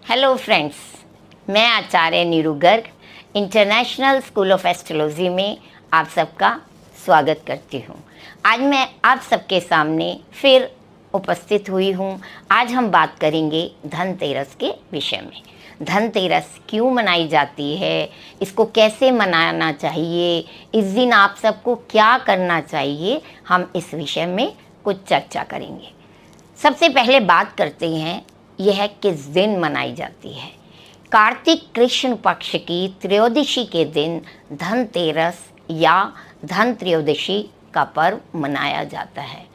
Hello friends, मैं Acharya Neeru Garg international school of astrology में आप सबका स्वागत करती हूँ। आज मैं आप सबके सामने फिर उपस्थित हुई हूँ। आज हम बात करेंगे धनतेरस के विषय में। धनतेरस क्यों मनाई जाती है, इसको कैसे मनाना चाहिए, इस दिन आप सबको क्या करना चाहिए, हम इस विषय में कुछ चर्चा करेंगे। सबसे पहले बात करते हैं यह किस दिन मनाई जाती है। कार्तिक कृष्ण पक्ष की त्रयोदशी के दिन धनतेरस या धन त्रयोदशी का पर्व मनाया जाता है।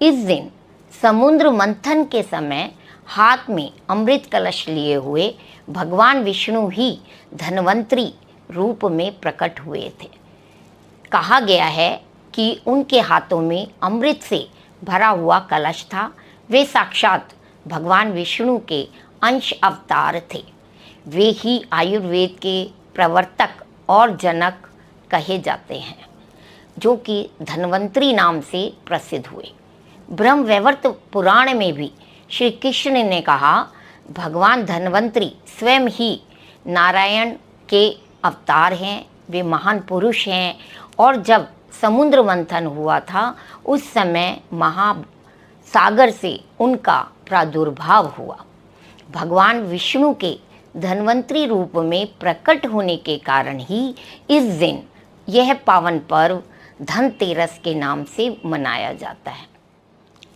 इस दिन समुद्र मंथन के समय हाथ में अमृत कलश लिए हुए भगवान विष्णु ही धन्वंतरी रूप में प्रकट हुए थे। कहा गया है कि उनके हाथों में अमृत से भरा हुआ कलश था। वे साक्षात भगवान विष्णु के अंश अवतार थे। वे ही आयुर्वेद के प्रवर्तक और जनक कहे जाते हैं, जो कि धन्वंतरी नाम से प्रसिद्ध हुए। ब्रह्मवैवर्त पुराण में भी श्री कृष्ण ने कहा, भगवान धन्वंतरी स्वयं ही नारायण के अवतार हैं, वे महान पुरुष हैं। और जब समुद्र मंथन हुआ था उस समय महासागर से उनका प्रादुर्भाव हुआ। भगवान विष्णु के धन्वंतरी रूप में प्रकट होने के कारण ही इस दिन यह पावन पर्व धनतेरस के नाम से मनाया जाता है।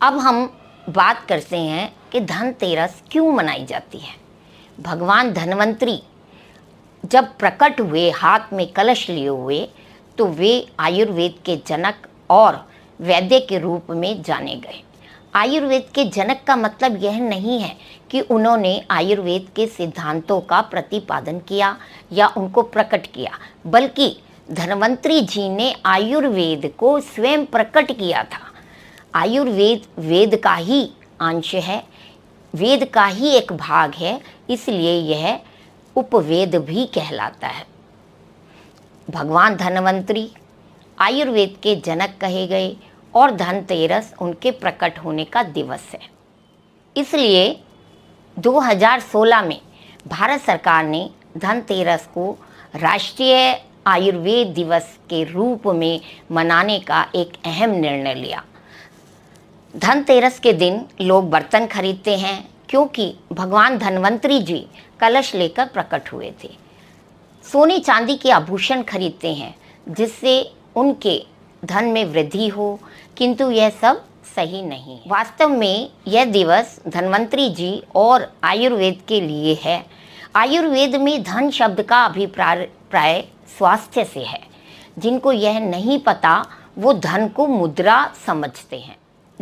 अब हम बात करते हैं कि धनतेरस क्यों मनाई जाती है। भगवान धन्वंतरी जब प्रकट हुए हाथ में कलश लिए हुए, तो वे आयुर्वेद के जनक और वैद्य के रूप में जाने गए। आयुर्वेद के जनक का मतलब यह नहीं है कि उन्होंने आयुर्वेद के सिद्धांतों का प्रतिपादन किया या उनको प्रकट किया, बल्कि धन्वंतरी जी ने आयुर्वेद को स्वयं प्रकट किया था। आयुर्वेद वेद का ही अंश है, वेद का ही एक भाग है, इसलिए यह उपवेद भी कहलाता है। भगवान धन्वंतरी आयुर्वेद के जनक कहे गए और धनतेरस उनके प्रकट होने का दिवस है। इसलिए 2016 में भारत सरकार ने धनतेरस को राष्ट्रीय आयुर्वेद दिवस के रूप में मनाने का एक अहम निर्णय लिया। धनतेरस के दिन लोग बर्तन खरीदते हैं, क्योंकि भगवान धन्वंतरी जी कलश लेकर प्रकट हुए थे। सोने चांदी के आभूषण खरीदते हैं, जिससे उनके धन में वृद्धि हो, किंतु यह सब सही नहीं है। वास्तव में यह दिवस धन्वंतरी जी और आयुर्वेद के लिए है। आयुर्वेद में धन शब्द का अभिप्राय स्वास्थ्य से है। जिनको यह नहीं पता वो धन को मुद्रा समझते हैं।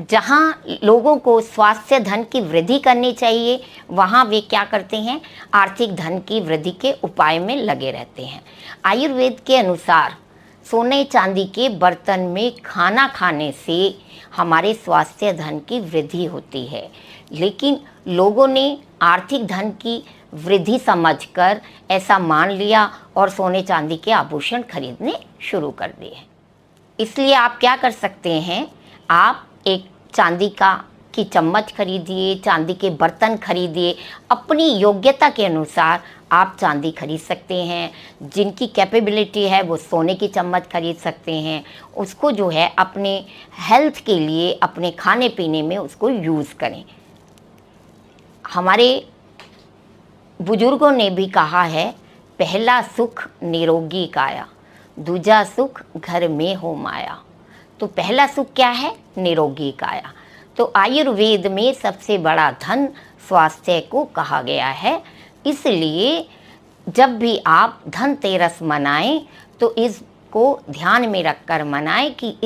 जहाँ लोगों को स्वास्थ्य धन की वृद्धि करनी चाहिए, वहाँ वे क्या करते हैं, आर्थिक धन की वृद्धि के उपाय में लगे रहते हैं। आयुर्वेद के अनुसार सोने चांदी के बर्तन में खाना खाने से हमारे स्वास्थ्य धन की वृद्धि होती है, लेकिन लोगों ने आर्थिक धन की वृद्धि समझकर ऐसा मान लिया और सोने चांदी के आभूषण खरीदने शुरू कर दिए। इसलिए आप क्या कर सकते हैं, आप एक चांदी की चम्मच खरीदिए, चांदी के बर्तन खरीदिए। अपनी योग्यता के अनुसार आप चांदी खरीद सकते हैं। जिनकी कैपेबिलिटी है वो सोने की चम्मच खरीद सकते हैं। उसको जो है अपने हेल्थ के लिए, अपने खाने पीने में उसको यूज़ करें। हमारे बुजुर्गों ने भी कहा है, पहला सुख निरोगी काया, दूजा सुख घर में हो माया। तो पहला सुख क्या है, निरोगी काया। तो आयुर्वेद में सबसे बड़ा धन स्वास्थ्य को कहा गया है। इसलिए जब भी आप धनतेरस मनाएं तो इसको ध्यान में रखकर मनाएं कि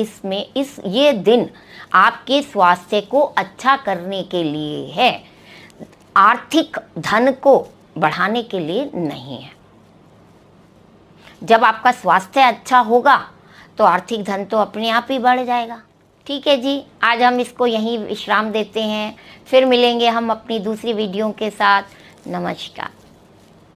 ये दिन आपके स्वास्थ्य को अच्छा करने के लिए है, आर्थिक धन को बढ़ाने के लिए नहीं है। जब आपका स्वास्थ्य अच्छा होगा तो आर्थिक धन तो अपने आप ही बढ़ जाएगा। ठीक है जी, आज हम इसको यहीं विश्राम देते हैं। फिर मिलेंगे हम अपनी दूसरी वीडियो के साथ। नमस्कार।